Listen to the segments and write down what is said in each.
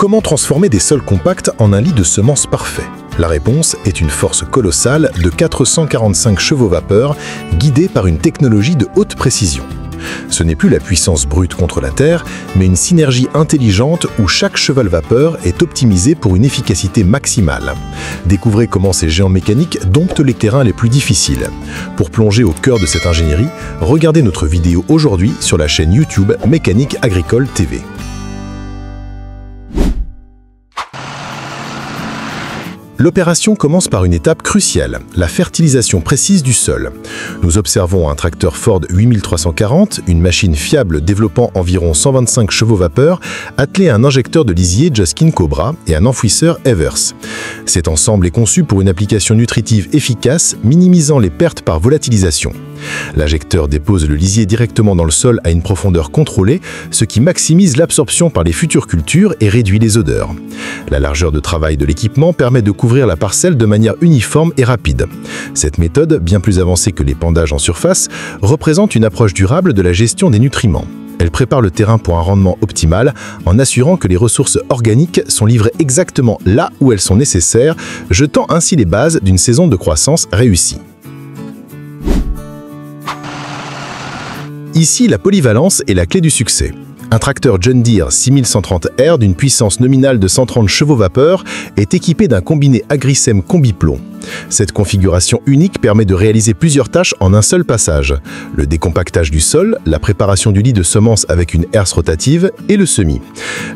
Comment transformer des sols compacts en un lit de semences parfait? La réponse est une force colossale de 445 chevaux-vapeur guidée par une technologie de haute précision. Ce n'est plus la puissance brute contre la Terre, mais une synergie intelligente où chaque cheval-vapeur est optimisé pour une efficacité maximale. Découvrez comment ces géants mécaniques domptent les terrains les plus difficiles. Pour plonger au cœur de cette ingénierie, regardez notre vidéo aujourd'hui sur la chaîne YouTube Mécanique Agricole TV. L'opération commence par une étape cruciale, la fertilisation précise du sol. Nous observons un tracteur Ford 8340, une machine fiable développant environ 125 chevaux-vapeur, attelée à un injecteur de lisier Joskin Cobra et un enfouisseur Evers. Cet ensemble est conçu pour une application nutritive efficace, minimisant les pertes par volatilisation. L'injecteur dépose le lisier directement dans le sol à une profondeur contrôlée, ce qui maximise l'absorption par les futures cultures et réduit les odeurs. La largeur de travail de l'équipement permet de couvrir la parcelle de manière uniforme et rapide. Cette méthode, bien plus avancée que l'épandage en surface, représente une approche durable de la gestion des nutriments. Elle prépare le terrain pour un rendement optimal en assurant que les ressources organiques sont livrées exactement là où elles sont nécessaires, jetant ainsi les bases d'une saison de croissance réussie. Ici, la polyvalence est la clé du succès. Un tracteur John Deere 6130R d'une puissance nominale de 130 chevaux-vapeur est équipé d'un combiné Agrisem Combiplon. Cette configuration unique permet de réaliser plusieurs tâches en un seul passage. Le décompactage du sol, la préparation du lit de semences avec une herse rotative et le semis.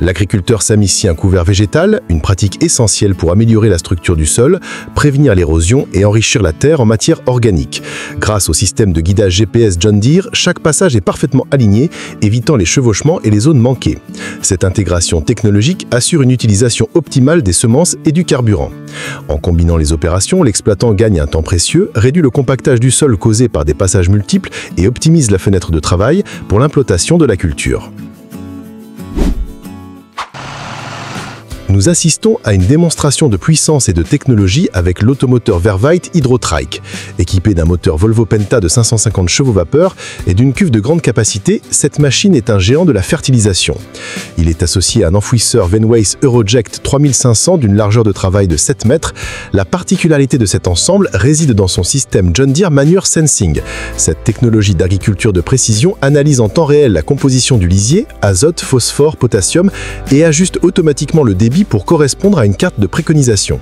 L'agriculteur sème ici un couvert végétal, une pratique essentielle pour améliorer la structure du sol, prévenir l'érosion et enrichir la terre en matière organique. Grâce au système de guidage GPS John Deere, chaque passage est parfaitement aligné, évitant les chevauchements et les zones manquées. Cette intégration technologique assure une utilisation optimale des semences et du carburant. En combinant les opérations, l'exploitant gagne un temps précieux, réduit le compactage du sol causé par des passages multiples et optimise la fenêtre de travail pour l'implantation de la culture. Nous assistons à une démonstration de puissance et de technologie avec l'automoteur Vervite Hydrotrike. Équipé d'un moteur Volvo Penta de 550 chevaux-vapeur et d'une cuve de grande capacité, cette machine est un géant de la fertilisation. Il est associé à un enfouisseur Venways Euroject 3500 d'une largeur de travail de 7 mètres. La particularité de cet ensemble réside dans son système John Deere Manure Sensing. Cette technologie d'agriculture de précision analyse en temps réel la composition du lisier, azote, phosphore, potassium et ajuste automatiquement le débit pour correspondre à une carte de préconisation.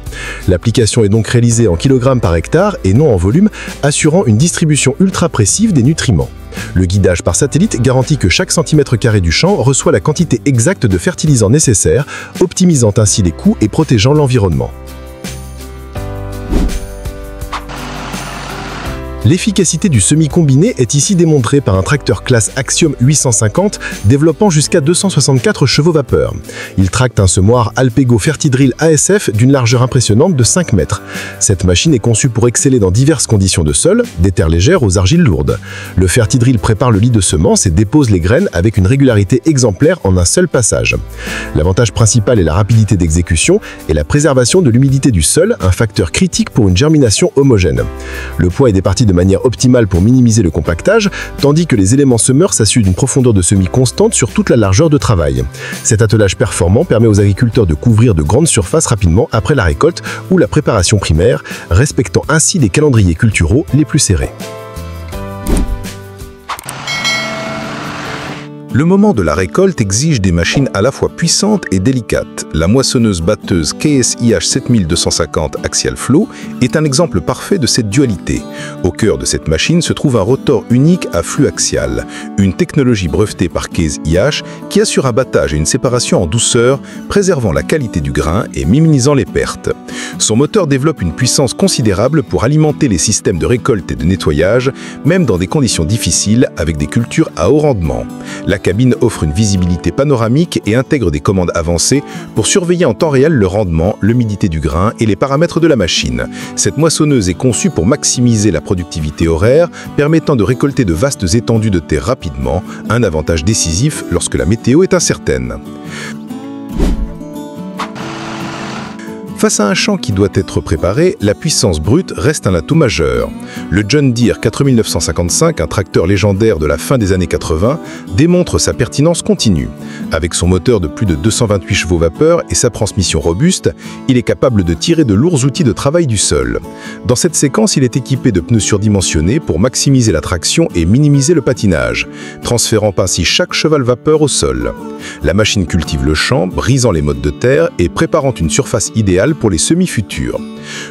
L'application est donc réalisée en kilogrammes par hectare et non en volume, assurant une distribution ultra précise des nutriments. Le guidage par satellite garantit que chaque centimètre carré du champ reçoit la quantité exacte de fertilisants nécessaires, optimisant ainsi les coûts et protégeant l'environnement. L'efficacité du semi-combiné est ici démontrée par un tracteur classe Axiom 850 développant jusqu'à 264 chevaux-vapeur. Il tracte un semoir Alpego Fertidrill ASF d'une largeur impressionnante de 5 mètres. Cette machine est conçue pour exceller dans diverses conditions de sol, des terres légères aux argiles lourdes. Le Fertidrill prépare le lit de semences et dépose les graines avec une régularité exemplaire en un seul passage. L'avantage principal est la rapidité d'exécution et la préservation de l'humidité du sol, un facteur critique pour une germination homogène. Le poids est départi de manière optimale pour minimiser le compactage, tandis que les éléments semeurs s'assurent d'une profondeur de semis constante sur toute la largeur de travail. Cet attelage performant permet aux agriculteurs de couvrir de grandes surfaces rapidement après la récolte ou la préparation primaire, respectant ainsi les calendriers culturaux les plus serrés. Le moment de la récolte exige des machines à la fois puissantes et délicates. La moissonneuse-batteuse KSIH 7250 Axial Flow est un exemple parfait de cette dualité. Au cœur de cette machine se trouve un rotor unique à flux axial, une technologie brevetée par KSIH qui assure un battage et une séparation en douceur, préservant la qualité du grain et minimisant les pertes. Son moteur développe une puissance considérable pour alimenter les systèmes de récolte et de nettoyage, même dans des conditions difficiles avec des cultures à haut rendement. La cabine offre une visibilité panoramique et intègre des commandes avancées pour surveiller en temps réel le rendement, l'humidité du grain et les paramètres de la machine. Cette moissonneuse est conçue pour maximiser la productivité horaire, permettant de récolter de vastes étendues de terre rapidement, un avantage décisif lorsque la météo est incertaine. Face à un champ qui doit être préparé, la puissance brute reste un atout majeur. Le John Deere 4955, un tracteur légendaire de la fin des années 80, démontre sa pertinence continue. Avec son moteur de plus de 228 chevaux vapeur et sa transmission robuste, il est capable de tirer de lourds outils de travail du sol. Dans cette séquence, il est équipé de pneus surdimensionnés pour maximiser la traction et minimiser le patinage, transférant ainsi chaque cheval vapeur au sol. La machine cultive le champ, brisant les mottes de terre et préparant une surface idéale pour les semis futurs.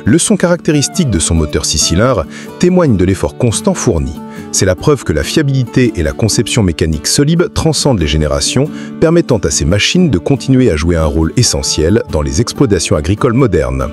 Le son caractéristique de son moteur 6 cylindres témoigne de l'effort constant fourni. C'est la preuve que la fiabilité et la conception mécanique solide transcendent les générations, permettant à ces machines de continuer à jouer un rôle essentiel dans les exploitations agricoles modernes.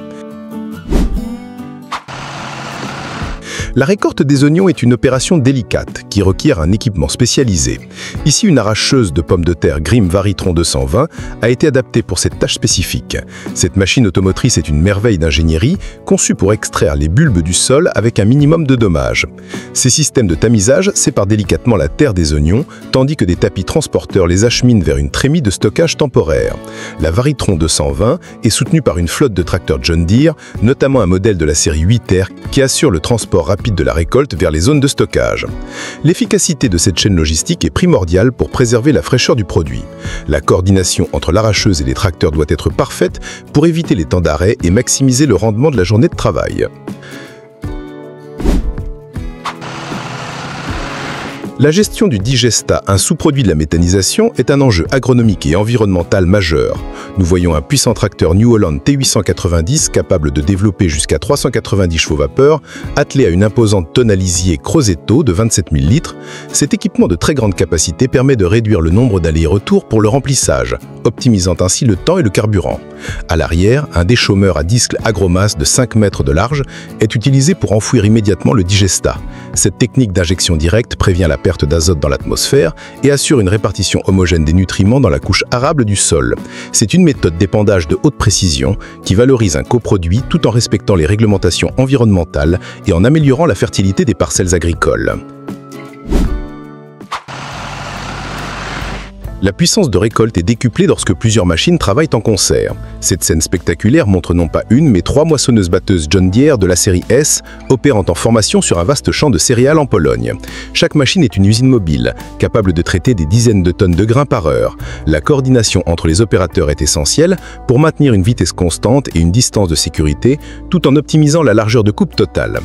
La récolte des oignons est une opération délicate qui requiert un équipement spécialisé. Ici, une arracheuse de pommes de terre Grimm Varitron 220 a été adaptée pour cette tâche spécifique. Cette machine automotrice est une merveille d'ingénierie conçue pour extraire les bulbes du sol avec un minimum de dommages. Ces systèmes de tamisage séparent délicatement la terre des oignons, tandis que des tapis transporteurs les acheminent vers une trémie de stockage temporaire. La Varitron 220 est soutenue par une flotte de tracteurs John Deere, notamment un modèle de la série 8R qui assure le transport rapide de la récolte vers les zones de stockage. L'efficacité de cette chaîne logistique est primordiale pour préserver la fraîcheur du produit. La coordination entre l'arracheuse et les tracteurs doit être parfaite pour éviter les temps d'arrêt et maximiser le rendement de la journée de travail. La gestion du digestat, un sous-produit de la méthanisation, est un enjeu agronomique et environnemental majeur. Nous voyons un puissant tracteur New Holland T890 capable de développer jusqu'à 390 chevaux vapeur, attelé à une imposante tonne à lisier Crosetto de 27 000 litres. Cet équipement de très grande capacité permet de réduire le nombre d'allers-retours pour le remplissage, optimisant ainsi le temps et le carburant. À l'arrière, un déchaumeur à disque Agromas de 5 mètres de large est utilisé pour enfouir immédiatement le digestat. Cette technique d'injection directe prévient la perte d'azote dans l'atmosphère et assure une répartition homogène des nutriments dans la couche arable du sol. C'est une méthode d'épandage de haute précision qui valorise un coproduit tout en respectant les réglementations environnementales et en améliorant la fertilité des parcelles agricoles. La puissance de récolte est décuplée lorsque plusieurs machines travaillent en concert. Cette scène spectaculaire montre non pas une, mais 3 moissonneuses-batteuses John Deere de la série S, opérant en formation sur un vaste champ de céréales en Pologne. Chaque machine est une usine mobile, capable de traiter des dizaines de tonnes de grains par heure. La coordination entre les opérateurs est essentielle pour maintenir une vitesse constante et une distance de sécurité, tout en optimisant la largeur de coupe totale.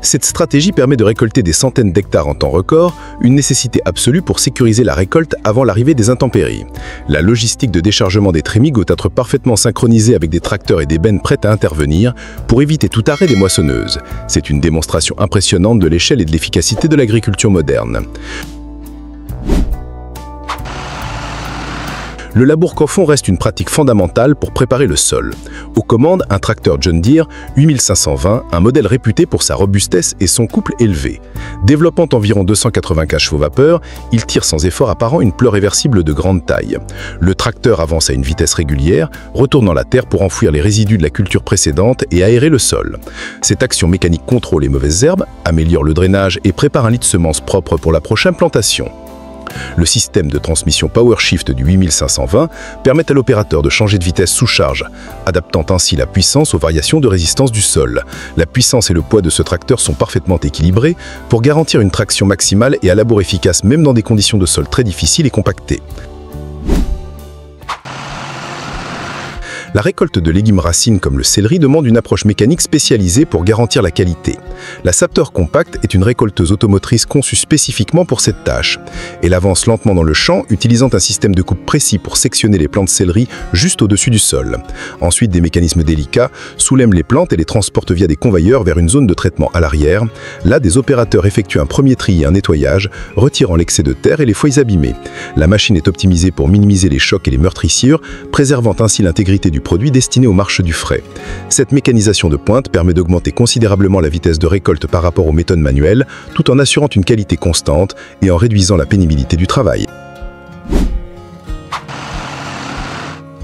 Cette stratégie permet de récolter des centaines d'hectares en temps record, une nécessité absolue pour sécuriser la récolte avant l'arrivée des intempéries. La logistique de déchargement des trémies doit être parfaitement synchronisée avec des tracteurs et des bennes prêtes à intervenir pour éviter tout arrêt des moissonneuses. C'est une démonstration impressionnante de l'échelle et de l'efficacité de l'agriculture moderne. Le labour profond reste une pratique fondamentale pour préparer le sol. Aux commandes, un tracteur John Deere 8520, un modèle réputé pour sa robustesse et son couple élevé. Développant environ 295 chevaux vapeur, il tire sans effort apparent une ploie réversible de grande taille. Le tracteur avance à une vitesse régulière, retournant la terre pour enfouir les résidus de la culture précédente et aérer le sol. Cette action mécanique contrôle les mauvaises herbes, améliore le drainage et prépare un lit de semences propre pour la prochaine plantation. Le système de transmission PowerShift du 8520 permet à l'opérateur de changer de vitesse sous charge, adaptant ainsi la puissance aux variations de résistance du sol. La puissance et le poids de ce tracteur sont parfaitement équilibrés pour garantir une traction maximale et un labour efficace même dans des conditions de sol très difficiles et compactées. La récolte de légumes racines comme le céleri demande une approche mécanique spécialisée pour garantir la qualité. La Saptor Compact est une récolteuse automotrice conçue spécifiquement pour cette tâche. Elle avance lentement dans le champ, utilisant un système de coupe précis pour sectionner les plants de céleri juste au-dessus du sol. Ensuite, des mécanismes délicats soulèvent les plantes et les transportent via des convoyeurs vers une zone de traitement à l'arrière. Là, des opérateurs effectuent un premier tri et un nettoyage, retirant l'excès de terre et les feuilles abîmées. La machine est optimisée pour minimiser les chocs et les meurtrissures, préservant ainsi l'intégrité du produit destiné aux marches du frais. Cette mécanisation de pointe permet d'augmenter considérablement la vitesse de récolte par rapport aux méthodes manuelles, tout en assurant une qualité constante et en réduisant la pénibilité du travail.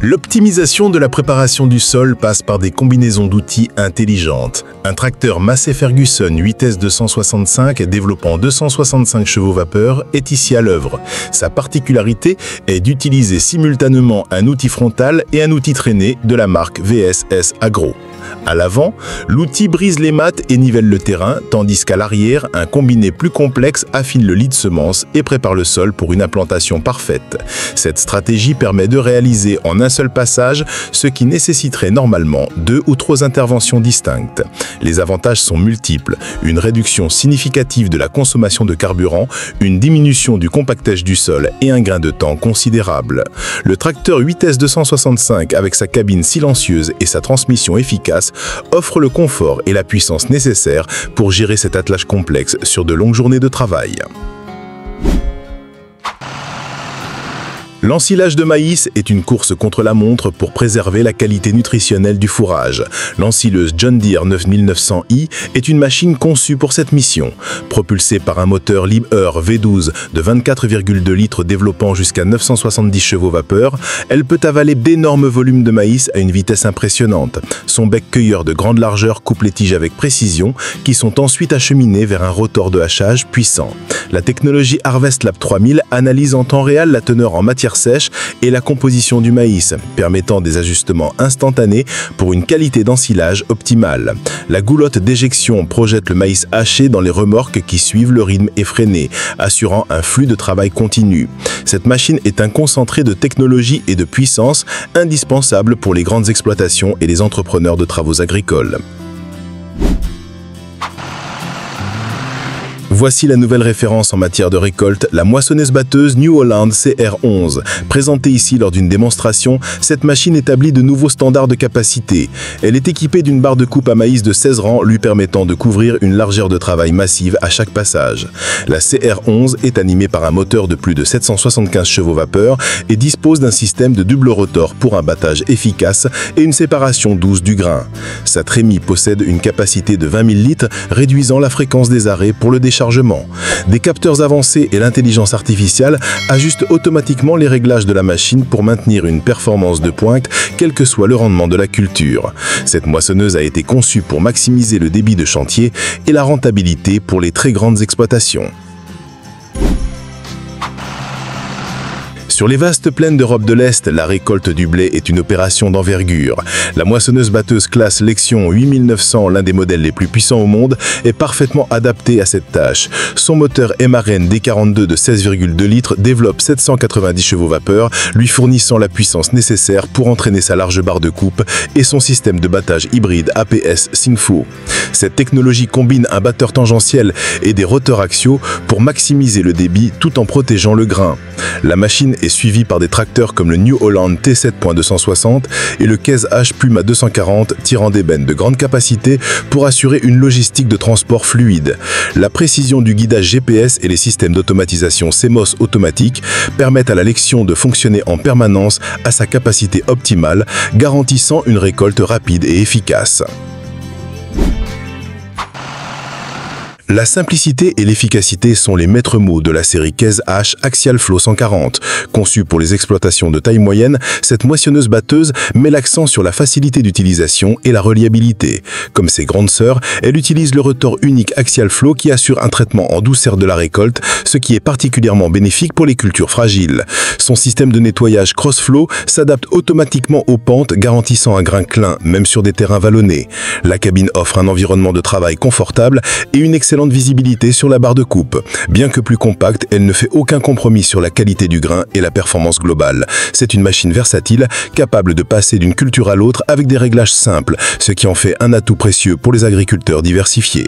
L'optimisation de la préparation du sol passe par des combinaisons d'outils intelligentes. Un tracteur Massey Ferguson 8S265 développant 265 chevaux vapeur est ici à l'œuvre. Sa particularité est d'utiliser simultanément un outil frontal et un outil traîné de la marque VSS Agro. À l'avant, l'outil brise les mattes et nivelle le terrain, tandis qu'à l'arrière, un combiné plus complexe affine le lit de semences et prépare le sol pour une implantation parfaite. Cette stratégie permet de réaliser en un seul passage ce qui nécessiterait normalement 2 ou 3 interventions distinctes. Les avantages sont multiples: une réduction significative de la consommation de carburant, une diminution du compactage du sol et un gain de temps considérable. Le tracteur 8S265 avec sa cabine silencieuse et sa transmission efficace offre le confort et la puissance nécessaires pour gérer cet attelage complexe sur de longues journées de travail. L'ensilage de maïs est une course contre la montre pour préserver la qualité nutritionnelle du fourrage. L'ensileuse John Deere 9900i est une machine conçue pour cette mission. Propulsée par un moteur Liebherr V12 de 24,2 litres développant jusqu'à 970 chevaux vapeur, elle peut avaler d'énormes volumes de maïs à une vitesse impressionnante. Son bec cueilleur de grande largeur coupe les tiges avec précision, qui sont ensuite acheminées vers un rotor de hachage puissant. La technologie Harvest Lab 3000 analyse en temps réel la teneur en matière sèche et la composition du maïs, permettant des ajustements instantanés pour une qualité d'ensilage optimale. La goulotte d'éjection projette le maïs haché dans les remorques qui suivent le rythme effréné, assurant un flux de travail continu. Cette machine est un concentré de technologie et de puissance indispensable pour les grandes exploitations et les entrepreneurs de travaux agricoles. Voici la nouvelle référence en matière de récolte, la moissonneuse-batteuse New Holland CR11. Présentée ici lors d'une démonstration, cette machine établit de nouveaux standards de capacité. Elle est équipée d'une barre de coupe à maïs de 16 rangs lui permettant de couvrir une largeur de travail massive à chaque passage. La CR11 est animée par un moteur de plus de 775 chevaux vapeur et dispose d'un système de double rotor pour un battage efficace et une séparation douce du grain. Sa trémie possède une capacité de 20 000 litres, réduisant la fréquence des arrêts pour le déchargement. Des capteurs avancés et l'intelligence artificielle ajustent automatiquement les réglages de la machine pour maintenir une performance de pointe, quel que soit le rendement de la culture. Cette moissonneuse a été conçue pour maximiser le débit de chantier et la rentabilité pour les très grandes exploitations. Sur les vastes plaines d'Europe de l'Est, la récolte du blé est une opération d'envergure. La moissonneuse-batteuse classe Lexion 8900, l'un des modèles les plus puissants au monde, est parfaitement adaptée à cette tâche. Son moteur MRN D42 de 16,2 litres développe 790 chevaux vapeur, lui fournissant la puissance nécessaire pour entraîner sa large barre de coupe et son système de battage hybride APS Singfu. Cette technologie combine un batteur tangentiel et des roteurs axiaux pour maximiser le débit tout en protégeant le grain. La machine est suivi par des tracteurs comme le New Holland T7.260 et le Case H Puma 240 tirant des bennes de grande capacité pour assurer une logistique de transport fluide. La précision du guidage GPS et les systèmes d'automatisation CMOS automatique permettent à la Lexion de fonctionner en permanence à sa capacité optimale, garantissant une récolte rapide et efficace. La simplicité et l'efficacité sont les maîtres mots de la série Case H Axial Flow 140. Conçue pour les exploitations de taille moyenne, cette moissonneuse-batteuse met l'accent sur la facilité d'utilisation et la reliabilité. Comme ses grandes sœurs, elle utilise le rotor unique Axial Flow qui assure un traitement en douceur de la récolte, ce qui est particulièrement bénéfique pour les cultures fragiles. Son système de nettoyage Cross-Flow s'adapte automatiquement aux pentes, garantissant un grain clin, même sur des terrains vallonnés. La cabine offre un environnement de travail confortable et une excellente visibilité sur la barre de coupe. Bien que plus compacte, elle ne fait aucun compromis sur la qualité du grain et la performance globale. C'est une machine versatile, capable de passer d'une culture à l'autre avec des réglages simples, ce qui en fait un atout précieux pour les agriculteurs diversifiés.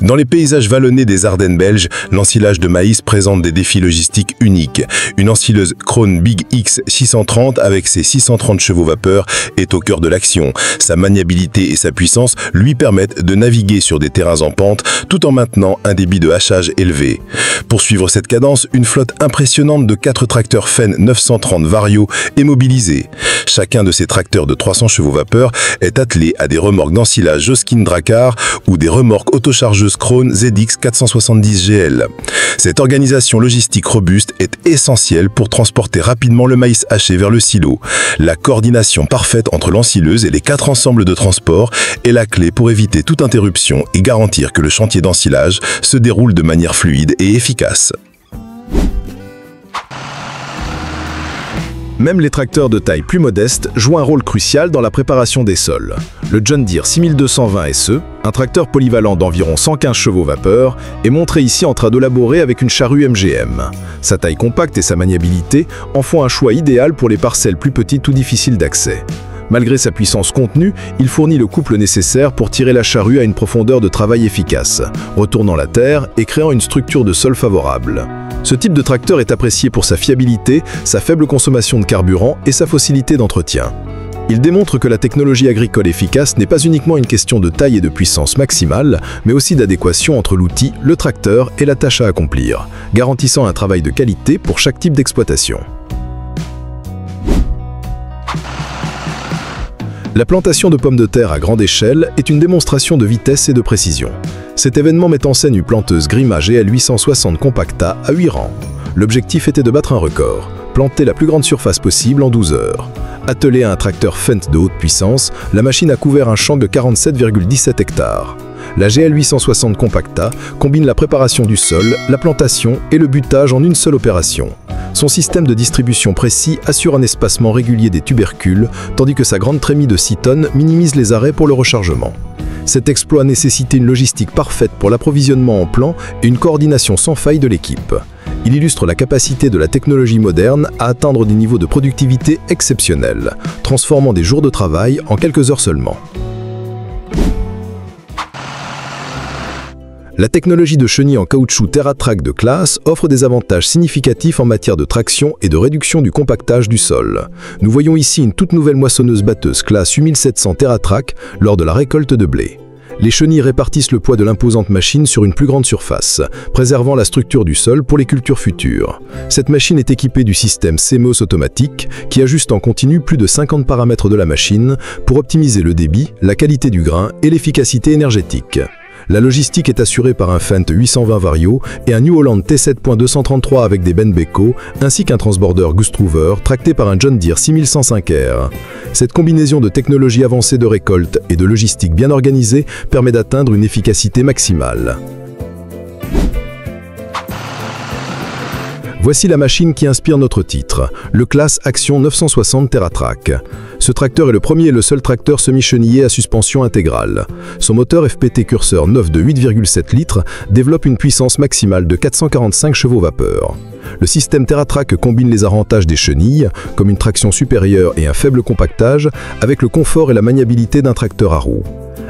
Dans les paysages vallonnés des Ardennes belges, l'ensilage de maïs présente des défis logistiques uniques. Une ensileuse Krone Big X 630 avec ses 630 chevaux vapeur est au cœur de l'action. Sa maniabilité et sa puissance lui permettent de naviguer sur des terrains en pente tout en maintenant un débit de hachage élevé. Pour suivre cette cadence, une flotte impressionnante de 4 tracteurs Fenn 930 Vario est mobilisée. Chacun de ces tracteurs de 300 chevaux vapeur est attelé à des remorques d'ensilage Joskin Drakkar ou des remorques autochargeuses Krone ZX 470 GL. Cette organisation logistique robuste est essentielle pour transporter rapidement le maïs haché vers le silo. La coordination parfaite entre l'ensileuse et les 4 ensembles de transport est la clé pour éviter toute interruption et garantir que le chantier d'ensilage se déroule de manière fluide et efficace. Même les tracteurs de taille plus modeste jouent un rôle crucial dans la préparation des sols. Le John Deere 6220 SE, un tracteur polyvalent d'environ 115 chevaux vapeur, est montré ici en train de laborer avec une charrue MGM. Sa taille compacte et sa maniabilité en font un choix idéal pour les parcelles plus petites ou difficiles d'accès. Malgré sa puissance contenue, il fournit le couple nécessaire pour tirer la charrue à une profondeur de travail efficace, retournant la terre et créant une structure de sol favorable. Ce type de tracteur est apprécié pour sa fiabilité, sa faible consommation de carburant et sa facilité d'entretien. Il démontre que la technologie agricole efficace n'est pas uniquement une question de taille et de puissance maximale, mais aussi d'adéquation entre l'outil, le tracteur et la tâche à accomplir, garantissant un travail de qualité pour chaque type d'exploitation. La plantation de pommes de terre à grande échelle est une démonstration de vitesse et de précision. Cet événement met en scène une planteuse Grima GL 860 Compacta à 8 rangs. L'objectif était de battre un record, planter la plus grande surface possible en 12 heures. Attelée à un tracteur Fendt de haute puissance, la machine a couvert un champ de 47,17 hectares. La GL 860 Compacta combine la préparation du sol, la plantation et le butage en une seule opération. Son système de distribution précis assure un espacement régulier des tubercules, tandis que sa grande trémie de 6 tonnes minimise les arrêts pour le rechargement. Cet exploit nécessitait une logistique parfaite pour l'approvisionnement en plan et une coordination sans faille de l'équipe. Il illustre la capacité de la technologie moderne à atteindre des niveaux de productivité exceptionnels, transformant des jours de travail en quelques heures seulement. La technologie de chenille en caoutchouc TerraTrack de classe offre des avantages significatifs en matière de traction et de réduction du compactage du sol. Nous voyons ici une toute nouvelle moissonneuse-batteuse classe 8700 TerraTrack lors de la récolte de blé. Les chenilles répartissent le poids de l'imposante machine sur une plus grande surface, préservant la structure du sol pour les cultures futures. Cette machine est équipée du système CMOS automatique qui ajuste en continu plus de 50 paramètres de la machine pour optimiser le débit, la qualité du grain et l'efficacité énergétique. La logistique est assurée par un Fendt 820 Vario et un New Holland T7.233 avec des bennes Beko, ainsi qu'un transborder Gustruver tracté par un John Deere 6105R. Cette combinaison de technologies avancées de récolte et de logistique bien organisée permet d'atteindre une efficacité maximale. Voici la machine qui inspire notre titre, le Claas Action 960 TerraTrack. Ce tracteur est le premier et le seul tracteur semi-chenillé à suspension intégrale. Son moteur FPT Cursor 9 de 8,7 litres développe une puissance maximale de 445 chevaux vapeur. Le système TerraTrack combine les avantages des chenilles, comme une traction supérieure et un faible compactage, avec le confort et la maniabilité d'un tracteur à roues.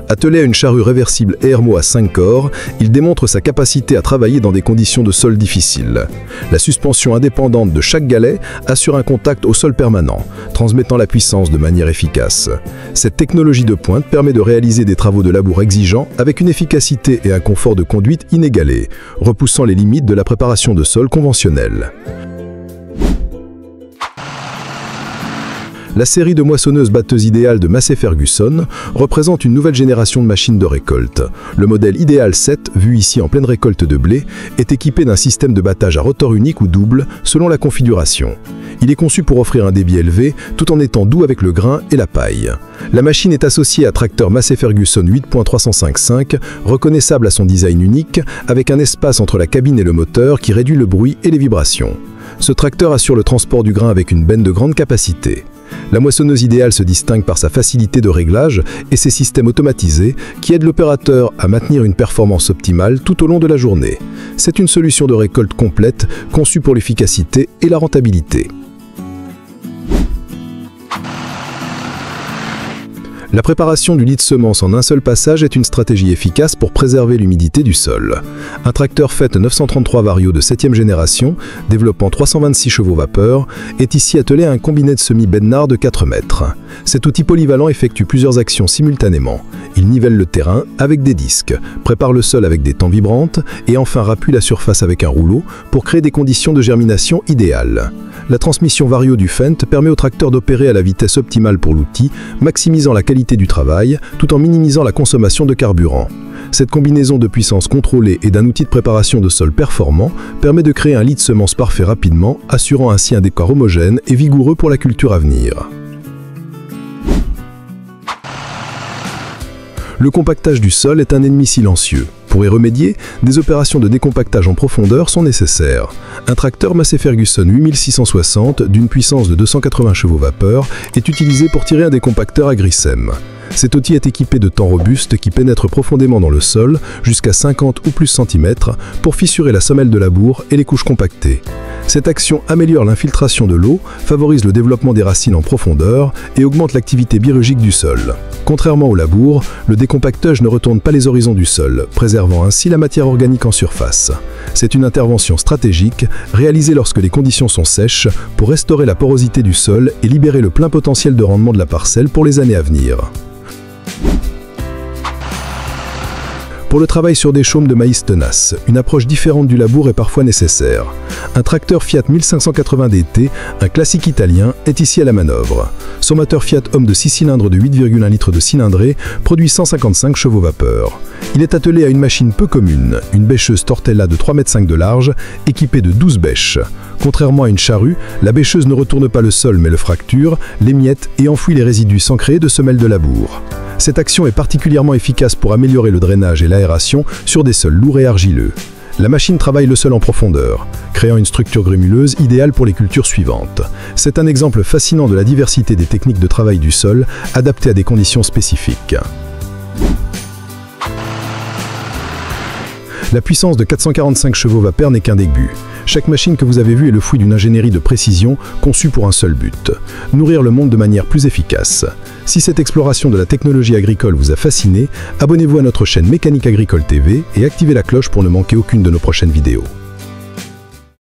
Attelé à une charrue réversible ERMO à 5 corps, il démontre sa capacité à travailler dans des conditions de sol difficiles. La suspension indépendante de chaque galet assure un contact au sol permanent, transmettant la puissance de manière efficace. Cette technologie de pointe permet de réaliser des travaux de labour exigeants avec une efficacité et un confort de conduite inégalés, repoussant les limites de la préparation de sol conventionnelle. La série de moissonneuses-batteuses idéales de Massey Ferguson représente une nouvelle génération de machines de récolte. Le modèle Ideal 7, vu ici en pleine récolte de blé, est équipé d'un système de battage à rotor unique ou double selon la configuration. Il est conçu pour offrir un débit élevé tout en étant doux avec le grain et la paille. La machine est associée à tracteur Massey Ferguson 8.355, reconnaissable à son design unique, avec un espace entre la cabine et le moteur qui réduit le bruit et les vibrations. Ce tracteur assure le transport du grain avec une benne de grande capacité. La moissonneuse idéale se distingue par sa facilité de réglage et ses systèmes automatisés qui aident l'opérateur à maintenir une performance optimale tout au long de la journée. C'est une solution de récolte complète conçue pour l'efficacité et la rentabilité. La préparation du lit de semences en un seul passage est une stratégie efficace pour préserver l'humidité du sol. Un tracteur Fendt 933 Vario de 7e génération, développant 326 chevaux vapeur, est ici attelé à un combiné de semis-Bednar de 4 mètres. Cet outil polyvalent effectue plusieurs actions simultanément. Il nivelle le terrain avec des disques, prépare le sol avec des temps vibrantes et enfin rappuie la surface avec un rouleau pour créer des conditions de germination idéales. La transmission Vario du Fendt permet au tracteur d'opérer à la vitesse optimale pour l'outil, maximisant la qualité du travail tout en minimisant la consommation de carburant. Cette combinaison de puissance contrôlée et d'un outil de préparation de sol performant permet de créer un lit de semences parfait rapidement, assurant ainsi un décor homogène et vigoureux pour la culture à venir. Le compactage du sol est un ennemi silencieux. Pour y remédier, des opérations de décompactage en profondeur sont nécessaires. Un tracteur Massey Ferguson 8660 d'une puissance de 280 chevaux vapeur est utilisé pour tirer un décompacteur à Grisem. Cet outil est équipé de tands robustes qui pénètrent profondément dans le sol, jusqu'à 50 ou plus centimètres, pour fissurer la semelle de labour et les couches compactées. Cette action améliore l'infiltration de l'eau, favorise le développement des racines en profondeur et augmente l'activité biologique du sol. Contrairement au labour, le décompactage ne retourne pas les horizons du sol, préservant ainsi la matière organique en surface. C'est une intervention stratégique, réalisée lorsque les conditions sont sèches, pour restaurer la porosité du sol et libérer le plein potentiel de rendement de la parcelle pour les années à venir. Pour le travail sur des chaumes de maïs tenaces, une approche différente du labour est parfois nécessaire. Un tracteur Fiat 1580 DT, un classique italien, est ici à la manœuvre. Son moteur Fiat Homme de 6 cylindres de 8,1 litres de cylindrée produit 155 chevaux vapeur. Il est attelé à une machine peu commune, une bêcheuse Tortella de 3,5 m de large, équipée de 12 bêches. Contrairement à une charrue, la bêcheuse ne retourne pas le sol mais le fracture, l'émiette et enfouit les résidus sans créer de semelles de labour. Cette action est particulièrement efficace pour améliorer le drainage et l'aération sur des sols lourds et argileux. La machine travaille le sol en profondeur, créant une structure grémuleuse idéale pour les cultures suivantes. C'est un exemple fascinant de la diversité des techniques de travail du sol, adaptées à des conditions spécifiques. La puissance de 445 chevaux vapeur n'est qu'un début. Chaque machine que vous avez vue est le fruit d'une ingénierie de précision conçue pour un seul but: nourrir le monde de manière plus efficace. Si cette exploration de la technologie agricole vous a fasciné, abonnez-vous à notre chaîne Mécanique Agricole TV et activez la cloche pour ne manquer aucune de nos prochaines vidéos.